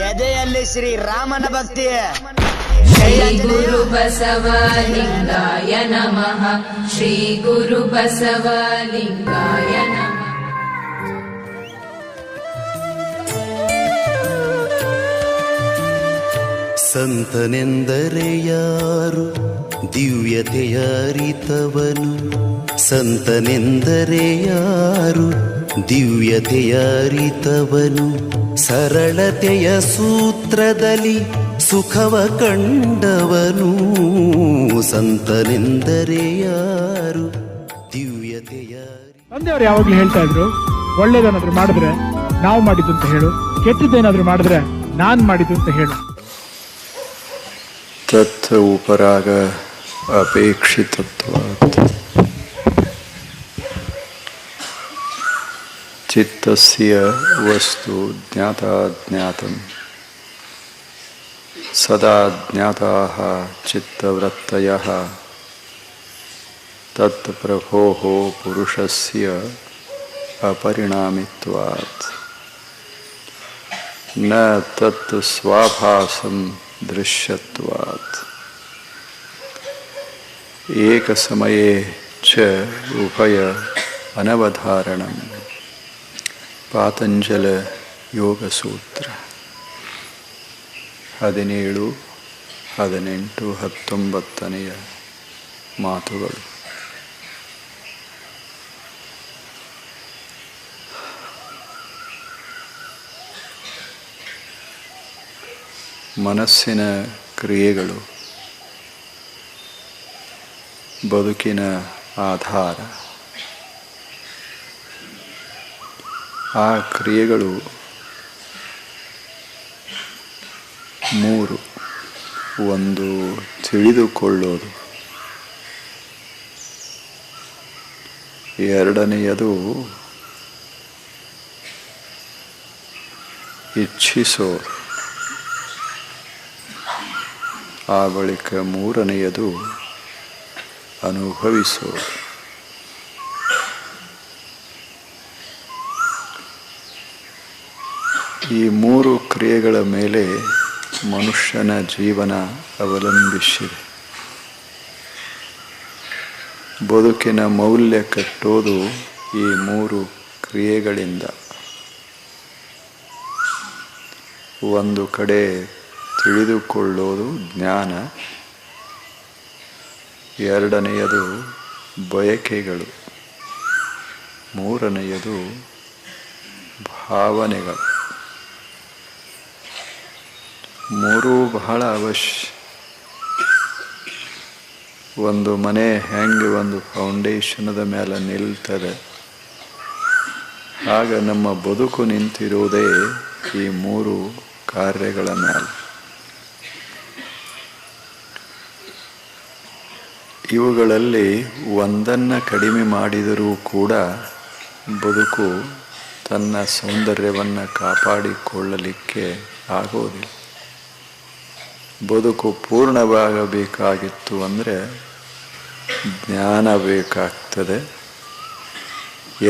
ಎದೆಯಲ್ಲಿ ಶ್ರೀ ರಾಮನ ಭಕ್ತಿ. ಶ್ರೀ ಗುರು ಬಸವಲಿಂಗಾಯ ನಮಃ. ಶ್ರೀ ಗುರು ಬಸವಲಿಂಗಾಯ ನಮಃ. ಸಂತನೆಂದರೆ ಯಾರು ದಿವ್ಯತೆಯ ಅರಿತವನು, ಸಂತನೆಂದರೆ ಯಾರು ದಿವ್ಯತೆಯ ಅರಿತವನು, ಸರಳತೆಯ ಸೂತ್ರದಲ್ಲಿ ಸುಖವ ಕಂಡವನು, ಸಂತನೆಂದರೆ ಯಾರು ದಿವ್ಯತೆಯ. ತಂದೆಯವರು ಯಾವಾಗ್ಲೂ ಹೇಳ್ತಾ ಇದ್ರು, ಒಳ್ಳೇದೇನಾದ್ರೂ ಮಾಡಿದ್ರೆ ನಾವು ಮಾಡಿದ್ದು ಅಂತ ಹೇಳು, ಕೆಟ್ಟದ್ದೇನಾದ್ರೂ ಮಾಡಿದ್ರೆ ನಾನ್ ಮಾಡಿದ್ದು ಅಂತ ಹೇಳು. ತತ್ ಉಪರಾಗ ಅಪೇಕ್ಷಿತತ್ವಾತ್ ಚಿತ್ತಸ್ಯ ವಸ್ತು ಜ್ಞಾತಾಜ್ಞಾತಂ ಸದಾ ಜ್ಞಾತಾಃ ಚಿತ್ತವೃತ್ತಯಃ ತತ್ ಪ್ರಭೋಃ ಪುರುಷಸ್ಯ ಅಪರಿಣಾಮಿತ್ವಾತ್ ನ ತತ್ ಸ್ವಾಭಾಸಂ ದೃಶ್ಯತ್ವಾತ್ ಏಕಸಮಯೇ ಚ ಉಭಯ ಅನವಧಾರಣಂ. ಪಾತಂಜಲ ಯೋಗಸೂತ್ರ 17, 18, 19 ಮಾತುಗಳು. ಮನಸ್ಸಿನ ಕ್ರಿಯೆಗಳು ಬದುಕಿನ ಆಧಾರ. ಆ ಕ್ರಿಯೆಗಳು 3. ಒಂದು ತಿಳಿದುಕೊಳ್ಳೋದು, ಎರಡನೆಯದು ಇಚ್ಛಿಸೋದು, ಆ ಬಳಿಕ ಮೂರನೆಯದು ಅನುಭವಿಸೋದು. ಈ 3 ಕ್ರಿಯೆಗಳ ಮೇಲೆ ಮನುಷ್ಯನ ಜೀವನ ಅವಲಂಬಿಸಿದೆ. ಬದುಕಿನ ಮೌಲ್ಯ ಕಟ್ಟೋದು ಈ 3 ಕ್ರಿಯೆಗಳಿಂದ. ಒಂದು ಕಡೆ ತಿಳಿದುಕೊಳ್ಳೋದು ಜ್ಞಾನ, ಎರಡನೆಯದು ಬಯಕೆಗಳು, ಮೂರನೆಯದು ಭಾವನೆಗಳು. 3 ಬಹಳ ಅವಶ್ಯ. ಒಂದು ಮನೆ ಹೆಂಗೆ ಒಂದು ಫೌಂಡೇಶನದ ಮೇಲೆ ನಿಲ್ತದೆ, ಆಗ ನಮ್ಮ ಬದುಕು ನಿಂತಿರುವುದೇ ಈ 3 ಕಾರ್ಯಗಳ ಮೇಲೆ. ಇವುಗಳಲ್ಲಿ ಒಂದನ್ನು ಕಡಿಮೆ ಮಾಡಿದರೂ ಕೂಡ ಬದುಕು ತನ್ನ ಸೌಂದರ್ಯವನ್ನು ಕಾಪಾಡಿಕೊಳ್ಳಲಿಕ್ಕೆ ಆಗೋದಿಲ್ಲ. ಬದುಕು ಪೂರ್ಣವಾಗಬೇಕಾಗಿತ್ತು ಅಂದರೆ ಜ್ಞಾನ ಬೇಕಾಗ್ತದೆ,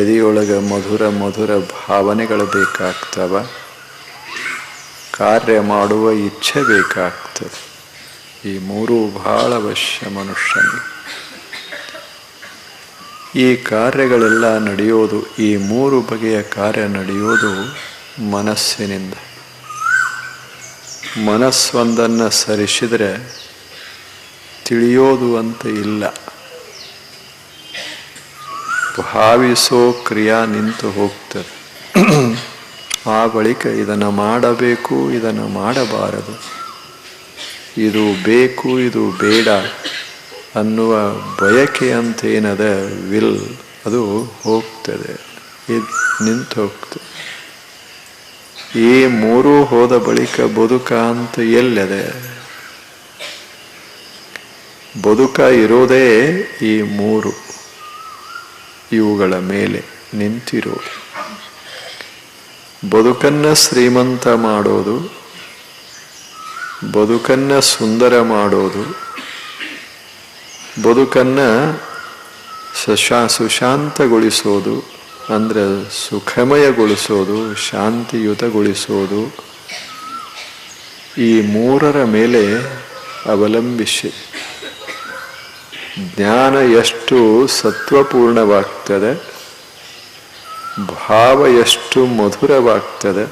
ಎದೆಯೊಳಗೆ ಮಧುರ ಮಧುರ ಭಾವನೆಗಳು ಬೇಕಾಗ್ತವ, ಕಾರ್ಯ ಮಾಡುವ ಇಚ್ಛೆ ಬೇಕಾಗ್ತದೆ. ಈ 3 ಬಹಳ ಅವಶ್ಯ ಮನುಷ್ಯನಿಗೆ. ಈ ಕಾರ್ಯಗಳೆಲ್ಲ ನಡೆಯೋದು, ಈ 3 ಬಗೆಯ ಕಾರ್ಯ ನಡೆಯೋದು ಮನಸ್ಸಿನಿಂದ. ಮನಸ್ಸೊಂದನ್ನು ಸರಿಸಿದರೆ ತಿಳಿಯೋದು ಅಂತ ಇಲ್ಲ. ಭಾವಿಸೋ ಕ್ರಿಯಾ ನಿಂತು ಹೋಗ್ತದೆ. ಆ ಬಳಿಕ ಇದನ್ನು ಮಾಡಬೇಕು, ಇದನ್ನು ಮಾಡಬಾರದು, ಇದು ಬೇಕು, ಇದು ಬೇಡ ಅನ್ನುವ ಬಯಕೆ ಅಂತೇನದ ವಿಲ್, ಅದು ಹೋಗ್ತದೆ, ಇದು ನಿಂತು ಹೋಗ್ತದೆ. ಈ 3 ಹೋದ ಬಳಿಕ ಬದುಕ ಅಂತ ಎಲ್ಲದೆ? ಬದುಕ ಇರೋದೇ ಈ 3 ಇವುಗಳ ಮೇಲೆ ನಿಂತಿರೋದು. ಬದುಕನ್ನು ಶ್ರೀಮಂತ ಮಾಡೋದು, ಬದುಕನ್ನು ಸುಂದರ ಮಾಡೋದು, ಬದುಕನ್ನು ಸುಶಾಂತಗೊಳಿಸೋದು, ಅಂದರೆ ಸುಖಮಯಗೊಳಿಸೋದು, ಶಾಂತಿಯುತಗೊಳಿಸೋದು, ಈ ಮೂರರ ಮೇಲೆ ಅವಲಂಬಿಸಿ ಜ್ಞಾನ ಎಷ್ಟು ಸತ್ವಪೂರ್ಣವಾಗ್ತದೆ, ಭಾವ ಎಷ್ಟು ಮಧುರವಾಗ್ತದೆ,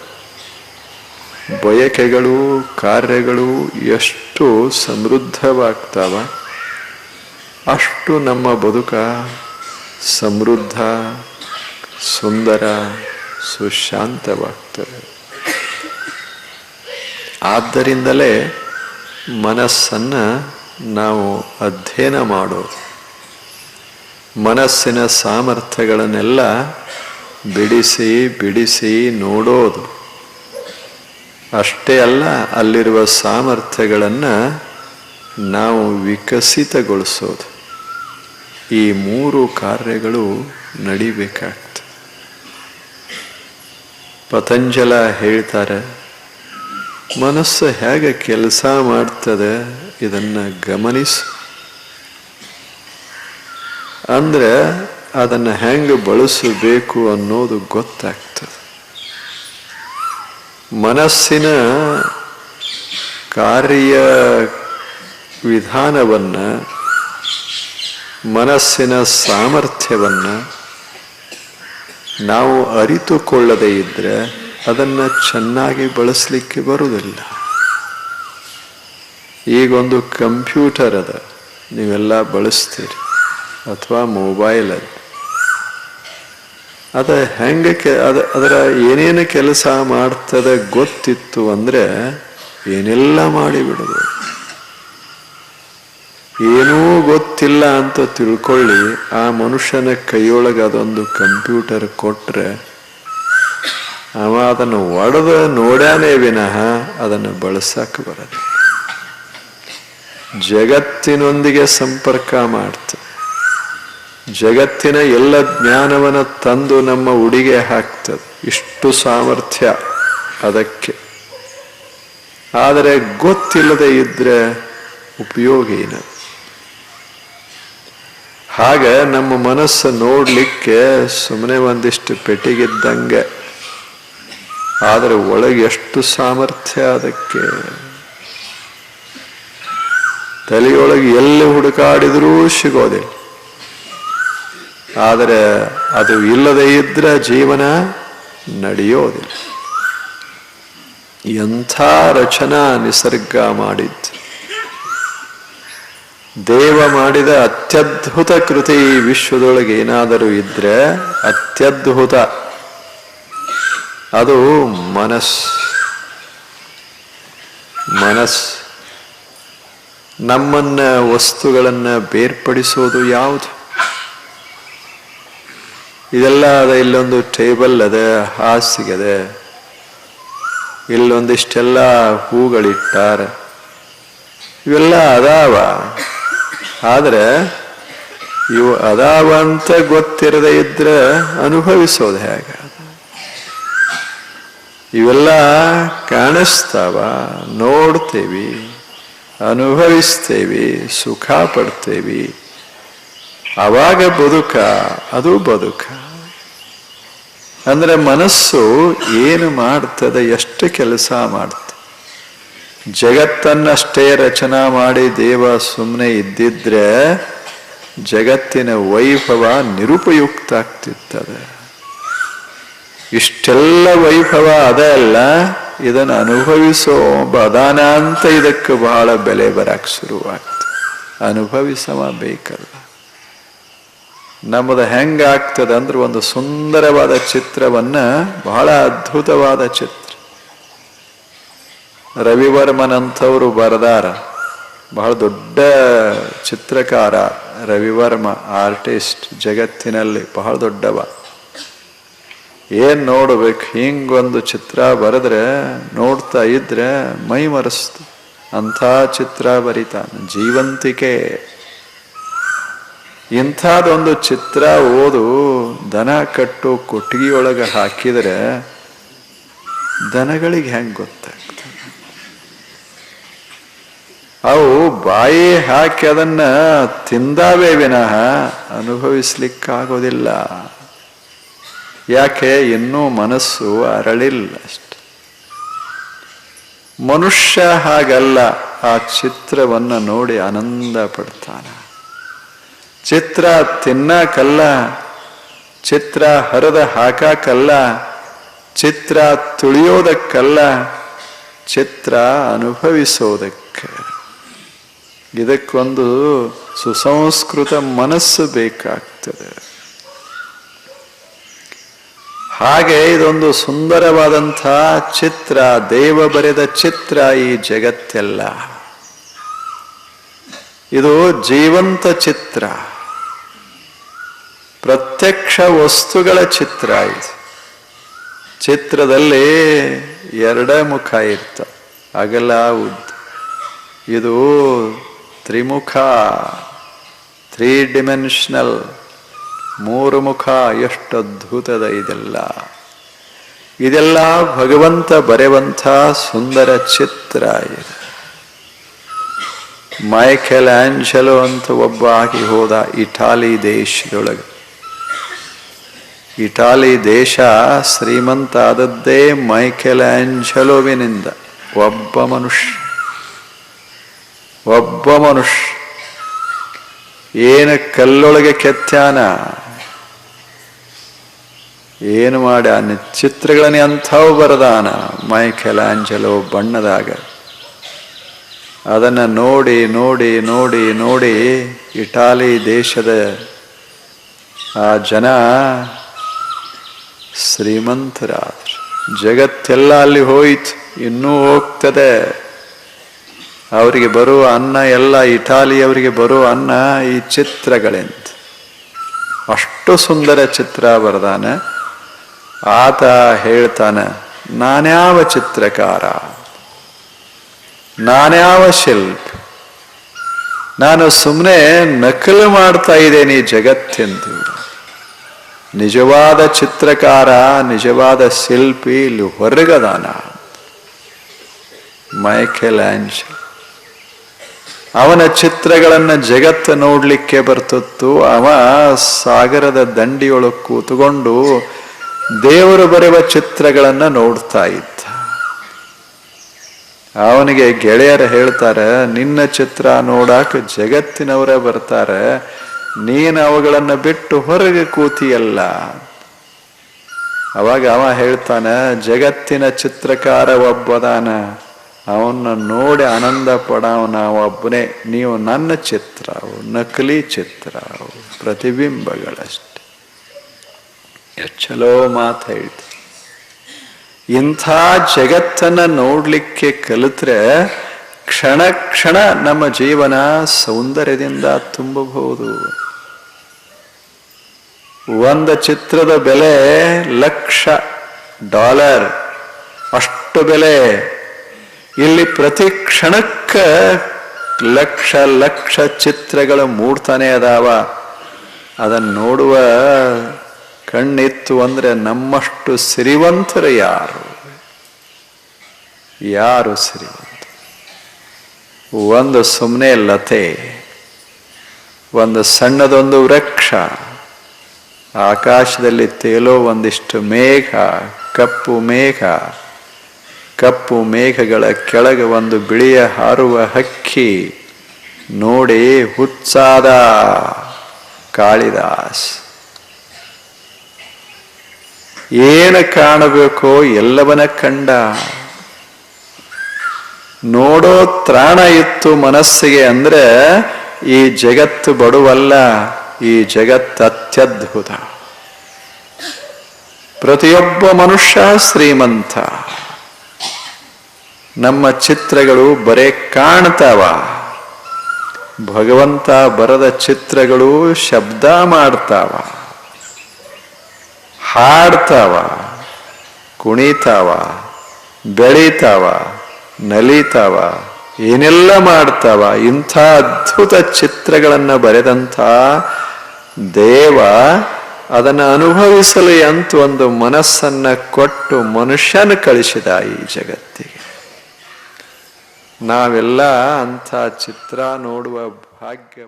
ಬಯಕೆಗಳು ಕಾರ್ಯಗಳು ಎಷ್ಟು ಸಮೃದ್ಧವಾಗ್ತಾವ, ಅಷ್ಟು ನಮ್ಮ ಬದುಕ ಸಮೃದ್ಧ, ಸುಂದರ, ಸುಶಾಂತವಾಗ್ತದೆ. ಆದ್ದರಿಂದಲೇ ಮನಸ್ಸನ್ನು ನಾವು ಅಧ್ಯಯನ ಮಾಡೋದು, ಮನಸ್ಸಿನ ಸಾಮರ್ಥ್ಯಗಳನ್ನೆಲ್ಲ ಬಿಡಿಸಿ ಬಿಡಿಸಿ ನೋಡೋದು. ಅಷ್ಟೇ ಅಲ್ಲ, ಅಲ್ಲಿರುವ ಸಾಮರ್ಥ್ಯಗಳನ್ನು ನಾವು ವಿಕಸಿತಗೊಳಿಸೋದು. ಈ ಮೂರು ಕಾರ್ಯಗಳು ನಡಿಬೇಕಾಗ್ತದೆ. ಪತಂಜಲ ಹೇಳ್ತಾರೆ, ಮನಸ್ಸು ಹೇಗೆ ಕೆಲಸ ಮಾಡ್ತದೆ ಇದನ್ನು ಗಮನಿಸು. ಅಂದರೆ ಅದನ್ನು ಹೆಂಗೆ ಬಳಸಬೇಕು ಅನ್ನೋದು ಗೊತ್ತಾಗ್ತದೆ. ಮನಸ್ಸಿನ ಕಾರ್ಯ ವಿಧಾನವನ್ನು, ಮನಸ್ಸಿನ ಸಾಮರ್ಥ್ಯವನ್ನು ನಾವು ಅರಿತುಕೊಳ್ಳದೇ ಇದ್ದರೆ ಅದನ್ನು ಚೆನ್ನಾಗಿ ಬಳಸಲಿಕ್ಕೆ ಬರುವುದಿಲ್ಲ. ಈಗೊಂದು ಕಂಪ್ಯೂಟರ್ ಅದ, ನೀವೆಲ್ಲ ಬಳಸ್ತೀರಿ, ಅಥವಾ ಮೊಬೈಲ್ ಅದ ಹೆಂಗೆ ಅದರ ಏನೇನು ಕೆಲಸ ಮಾಡ್ತದೆ ಗೊತ್ತಿತ್ತು ಅಂದರೆ ಏನೆಲ್ಲ ಮಾಡಿಬಿಡೋದು. ಏನೂ ಗೊತ್ತಿಲ್ಲ ಅಂತ ತಿಳ್ಕೊಳ್ಳಿ, ಆ ಮನುಷ್ಯನ ಕೈಯೊಳಗೆ ಅದೊಂದು ಕಂಪ್ಯೂಟರ್ ಕೊಟ್ಟರೆ ಅವ ಅದನ್ನು ಒಡೆದ ನೋಡ್ಯಾನೇ ವಿನಃ ಅದನ್ನು ಬಳಸಕ್ಕೆ ಬರಲ್ಲ. ಜಗತ್ತಿನೊಂದಿಗೆ ಸಂಪರ್ಕ ಮಾಡ್ತದೆ, ಜಗತ್ತಿನ ಎಲ್ಲ ಜ್ಞಾನವನ್ನು ತಂದು ನಮ್ಮ ಉಡಿಗೆ ಹಾಕ್ತದೆ. ಇಷ್ಟು ಸಾಮರ್ಥ್ಯ ಅದಕ್ಕೆ. ಆದರೆ ಗೊತ್ತಿಲ್ಲದೆ ಇದ್ರೆ ಉಪಯೋಗ ಏನು? ಹಾಗೆ ನಮ್ಮ ಮನಸ್ಸು ನೋಡಲಿಕ್ಕೆ ಸುಮ್ಮನೆ ಒಂದಿಷ್ಟು ಪೆಟ್ಟಿಗಿದ್ದಂಗೆ, ಆದರೆ ಒಳಗೆ ಎಷ್ಟು ಸಾಮರ್ಥ್ಯ ಅದಕ್ಕೆ. ತಲೆಯೊಳಗೆ ಎಲ್ಲಿ ಹುಡುಕಾಡಿದ್ರೂ ಸಿಗೋದಿಲ್ಲ. ಆದರೆ ಅದು ಇಲ್ಲದೆ ಇದ್ರೆ ಜೀವನ ನಡೆಯೋದಿಲ್ಲ. ಎಂಥ ರಚನಾ ನಿಸರ್ಗ ಮಾಡಿದ್ದು. ದೇವ ಮಾಡಿದ ಅತ್ಯದ್ಭುತ ಕೃತಿ ಈ ವಿಶ್ವದೊಳಗೆ ಏನಾದರೂ ಇದ್ರೆ ಅತ್ಯದ್ಭುತ ಅದು ಮನಸ್ಸು. ನಮ್ಮನ್ನ ವಸ್ತುಗಳನ್ನು ಬೇರ್ಪಡಿಸೋದು ಯಾವುದು? ಇದೆಲ್ಲ ಅದ. ಇಲ್ಲೊಂದು ಟೇಬಲ್ ಅದ, ಹಾಸಿಗೆ, ಇಲ್ಲೊಂದಿಷ್ಟೆಲ್ಲ ಹೂಗಳಿಟ್ಟಾರ, ಇವೆಲ್ಲ ಅದಾವ. ಆದರೆ ಇವು ಅದಾವ ಅಂತ ಗೊತ್ತಿರದೇ ಇದ್ರೆ ಅನುಭವಿಸೋದು ಹೇಗೆ? ಇವೆಲ್ಲ ಕಾಣಿಸ್ತಾವ, ನೋಡ್ತೇವಿ, ಅನುಭವಿಸ್ತೇವಿ, ಸುಖ ಪಡ್ತೇವಿ. ಆವಾಗ ಬದುಕ, ಅದು ಬದುಕ. ಅಂದ್ರೆ ಮನಸ್ಸು ಏನು ಮಾಡ್ತದೆ, ಎಷ್ಟು ಕೆಲಸ ಮಾಡ್ತದೆ. ಜಗತ್ತನ್ನಷ್ಟೇ ರಚನಾ ಮಾಡಿ ದೇವ ಸುಮ್ಮನೆ ಇದ್ದಿದ್ರೆ ಜಗತ್ತಿನ ವೈಭವ ನಿರುಪಯುಕ್ತ ಆಗ್ತಿರ್ತದೆ. ಇಷ್ಟೆಲ್ಲ ವೈಭವ ಅದೇ ಅಲ್ಲ, ಇದನ್ನು ಅನುಭವಿಸೋ ಬದಾನ ಅಂತ ಇದಕ್ಕೆ ಬಹಳ ಬೆಲೆ ಬರಕ್ಕೆ ಶುರುವಾಗ್ತದೆ. ಅನುಭವಿಸವ ಬೇಕಲ್ಲ. ನಮ್ಮದು ಹೆಂಗಾಗ್ತದೆ ಅಂದ್ರೆ, ಒಂದು ಸುಂದರವಾದ ಚಿತ್ರವನ್ನ, ಬಹಳ ಅದ್ಭುತವಾದ ಚಿತ್ರ ರವಿವರ್ಮನಂಥವರು ಬರೆದಾರ. ಬಹಳ ದೊಡ್ಡ ಚಿತ್ರಕಾರ ರವಿವರ್ಮ, ಆರ್ಟಿಸ್ಟ್, ಜಗತ್ತಿನಲ್ಲಿ ಬಹಳ ದೊಡ್ಡವ. ಏನ್ ನೋಡ್ಬೇಕು, ಹಿಂಗೊಂದು ಚಿತ್ರ ಬರೆದ್ರೆ ನೋಡ್ತಾ ಇದ್ರೆ ಮೈ ಮರೆಸ್ತು. ಅಂಥ ಚಿತ್ರ ಬರಿತಾನೆ, ಜೀವಂತಿಕೆ. ಇಂಥದೊಂದು ಚಿತ್ರ ಓದು, ದನ ಕಟ್ಟು ಕೊಟ್ಟಿಗೆಯೊಳಗೆ ಹಾಕಿದರೆ ದನಗಳಿಗೆ ಹೆಂಗೆ ಗೊತ್ತಾಗ್ತದೆ? ಅವು ಬಾಯಿ ಹಾಕಿ ಅದನ್ನ ತಿಂದಾವೇ ವಿನಃ ಅನುಭವಿಸ್ಲಿಕ್ಕಾಗೋದಿಲ್ಲ. ಯಾಕೆ? ಇನ್ನೂ ಮನಸ್ಸು ಅರಳಿಲ್ಲ ಅಷ್ಟೆ. ಮನುಷ್ಯ ಹಾಗಲ್ಲ, ಆ ಚಿತ್ರವನ್ನು ನೋಡಿ ಆನಂದ ಪಡ್ತಾನ. ಚಿತ್ರ ತಿನ್ನಕಲ್ಲ, ಚಿತ್ರ ಹರಿದ ಹಾಕಲ್ಲ, ಚಿತ್ರ ತುಳಿಯೋದಕ್ಕಲ್ಲ, ಚಿತ್ರ ಅನುಭವಿಸೋದಕ್ಕೆ. ಇದಕ್ಕೊಂದು ಸುಸಂಸ್ಕೃತ ಮನಸ್ಸು ಬೇಕಾಗ್ತದೆ. ಹಾಗೆ ಇದೊಂದು ಸುಂದರವಾದಂಥ ಚಿತ್ರ, ದೇವ ಬರೆದ ಚಿತ್ರ ಈ ಜಗತ್ತೆಲ್ಲ. ಇದು ಜೀವಂತ ಚಿತ್ರ, ಪ್ರತ್ಯಕ್ಷ ವಸ್ತುಗಳ ಚಿತ್ರ. ಇದು ಚಿತ್ರದಲ್ಲಿ ಎರಡೇ ಮುಖ ಇರ್ತವೆ, ಅಗಲ ಉದ್ದ. ಇದು ತ್ರಿಮುಖ, 3 ಡಿಮೆನ್ಷನಲ್, 3 ಮುಖ. ಎಷ್ಟು ಅದ್ಭುತದ ಇದೆಲ್ಲ! ಇದೆಲ್ಲ ಭಗವಂತ ಬರೆಯುವಂಥ ಸುಂದರ ಚಿತ್ರ ಇದೆ. ಮೈಕೆಲ್ ಆಂಜಲೋ ಅಂತ ಒಬ್ಬ ಆಗಿ ಹೋದ ಇಟಾಲಿ ದೇಶದೊಳಗೆ. ಇಟಾಲಿ ದೇಶ ಶ್ರೀಮಂತ ಆದದ್ದೇ ಮೈಕೆಲ್ ಆಂಜಲೋವಿನಿಂದ. ಒಬ್ಬ ಮನುಷ್ಯ ಏನು ಕಲ್ಲೊಳಗೆ ಕೆತ್ತಾನ, ಏನು ಮಾಡಿ ಆ ಚಿತ್ರಗಳನ್ನೇ ಅಂಥವು ಬರದಾನ ಮೈಕೆಲ್ ಆಂಜಲೋ ಬಣ್ಣದಾಗ. ಅದನ್ನು ನೋಡಿ ನೋಡಿ ನೋಡಿ ನೋಡಿ ಇಟಾಲಿ ದೇಶದ ಆ ಜನ ಶ್ರೀಮಂತರಾದ್ರು. ಜಗತ್ತೆಲ್ಲ ಅಲ್ಲಿ ಹೋಯಿತು, ಇನ್ನೂ ಹೋಗ್ತದೆ. ಅವರಿಗೆ ಬರುವ ಅನ್ನ ಎಲ್ಲ, ಇಟಾಲಿಯವರಿಗೆ ಬರುವ ಅನ್ನ ಈ ಚಿತ್ರಗಳಿಂದ. ಅಷ್ಟು ಸುಂದರ ಚಿತ್ರ ಬರದಾನ. ಆತ ಹೇಳ್ತಾನೆ, ನಾನ್ಯಾವ ಚಿತ್ರಕಾರ, ನಾನ್ಯಾವ ಶಿಲ್ಪಿ, ನಾನು ಸುಮ್ಮನೆ ನಕಲು ಮಾಡ್ತಾ ಇದ್ದೇನೆ ಈ ಜಗತ್ತೆಂದು. ನಿಜವಾದ ಚಿತ್ರಕಾರ, ನಿಜವಾದ ಶಿಲ್ಪಿ ಇಲ್ಲಿ ಹೊರಗದಾನ. ಮೈಕೆಲ್ ಆಂಜಲೋ ಅವನ ಚಿತ್ರಗಳನ್ನು ಜಗತ್ತು ನೋಡ್ಲಿಕ್ಕೆ ಬರ್ತಿತ್ತು. ಅವ ಸಾಗರದ ದಂಡಿಯೊಳಗೆ ಕೂತುಕೊಂಡು ದೇವರು ಬರೆಯುವ ಚಿತ್ರಗಳನ್ನು ನೋಡ್ತಾ ಇದ್ದ. ಅವನಿಗೆ ಗೆಳೆಯರು ಹೇಳ್ತಾರೆ, ನಿನ್ನ ಚಿತ್ರ ನೋಡಾಕ ಜಗತ್ತಿನವರೇ ಬರ್ತಾರೆ, ನೀನು ಅವುಗಳನ್ನು ಬಿಟ್ಟು ಹೊರಗೆ ಕೂತಿಯಲ್ಲ. ಅವಾಗ ಅವ ಹೇಳ್ತಾನೆ, ಜಗತ್ತಿನ ಚಿತ್ರಕಾರ ಒಬ್ಬದಾನ, ಅವನ್ನ ನೋಡಿ ಆನಂದ ಪಡವ ನಾವೊಬ್ಬನೇ. ನೀವು ನನ್ನ ಚಿತ್ರ, ನಕಲಿ ಚಿತ್ರ, ಪ್ರತಿಬಿಂಬಗಳಷ್ಟೆ. ಚಲೋ ಮಾತು ಹೇಳ್ತ. ಇಂಥ ಜಗತ್ತನ್ನ ನೋಡ್ಲಿಕ್ಕೆ ಕಲಿತ್ರೆ ಕ್ಷಣ ಕ್ಷಣ ನಮ್ಮ ಜೀವನ ಸೌಂದರ್ಯದಿಂದ ತುಂಬಬಹುದು. ಒಂದು ಚಿತ್ರದ ಬೆಲೆ $1,00,000 ಅಷ್ಟು ಬೆಲೆ. ಇಲ್ಲಿ ಪ್ರತಿ ಕ್ಷಣಕ್ಕೆ ಲಕ್ಷ ಲಕ್ಷ ಚಿತ್ರಗಳು ಮೂಡ್ತಾನೆ ಅದಾವ. ಅದನ್ನು ನೋಡುವ ಕಣ್ಣಿತ್ತು ಅಂದ್ರೆ ನಮ್ಮಷ್ಟು ಸಿರಿವಂತರು ಯಾರು ಸಿರಿವಂತ? ಒಂದು ಸುಮ್ಮನೆ ಲತೆ, ಒಂದು ಸಣ್ಣದೊಂದು ವೃಕ್ಷ, ಆಕಾಶದಲ್ಲಿ ತೇಲೋ ಒಂದಿಷ್ಟು ಮೇಘ, ಕಪ್ಪು ಮೇಘಗಳ ಕೆಳಗೆ ಒಂದು ಬಿಳಿಯ ಹಾರುವ ಹಕ್ಕಿ. ನೋಡಿ ಹುಚ್ಚಾದ ಕಾಳಿದಾಸ್. ಏನು ಕಾಣಬೇಕೋ ಎಲ್ಲವನ್ನ ಕಂಡ. ನೋಡೋ ತ್ರಾಣ ಇತ್ತು ಮನಸ್ಸಿಗೆ ಅಂದ್ರೆ ಈ ಜಗತ್ತು ಬಡುವಲ್ಲ, ಈ ಜಗತ್ತು ಅತ್ಯದ್ಭುತ. ಪ್ರತಿಯೊಬ್ಬ ಮನುಷ್ಯ ಶ್ರೀಮಂತ. ನಮ್ಮ ಚಿತ್ರಗಳು ಬರೇ ಕಾಣ್ತಾವ, ಭಗವಂತ ಬರದ ಚಿತ್ರಗಳು ಶಬ್ದ ಮಾಡ್ತಾವ, ಹಾಡ್ತಾವ, ಕುಣಿತಾವ, ಬೆಳೀತಾವ, ನಲಿತಾವ, ಏನೆಲ್ಲ ಮಾಡ್ತಾವ. ಇಂಥ ಅದ್ಭುತ ಚಿತ್ರಗಳನ್ನು ಬರೆದಂಥ ದೇವ ಅದನ್ನು ಅನುಭವಿಸಲಿ ಅಂತ ಒಂದು ಮನಸ್ಸನ್ನ ಕೊಟ್ಟು ಮನುಷ್ಯನ ಕಳಿಸಿದ ಈ ಜಗತ್ತಿಗೆ. ನಾವೆಲ್ಲ ಅಂಥ ಚಿತ್ರ ನೋಡುವ ಭಾಗ್ಯ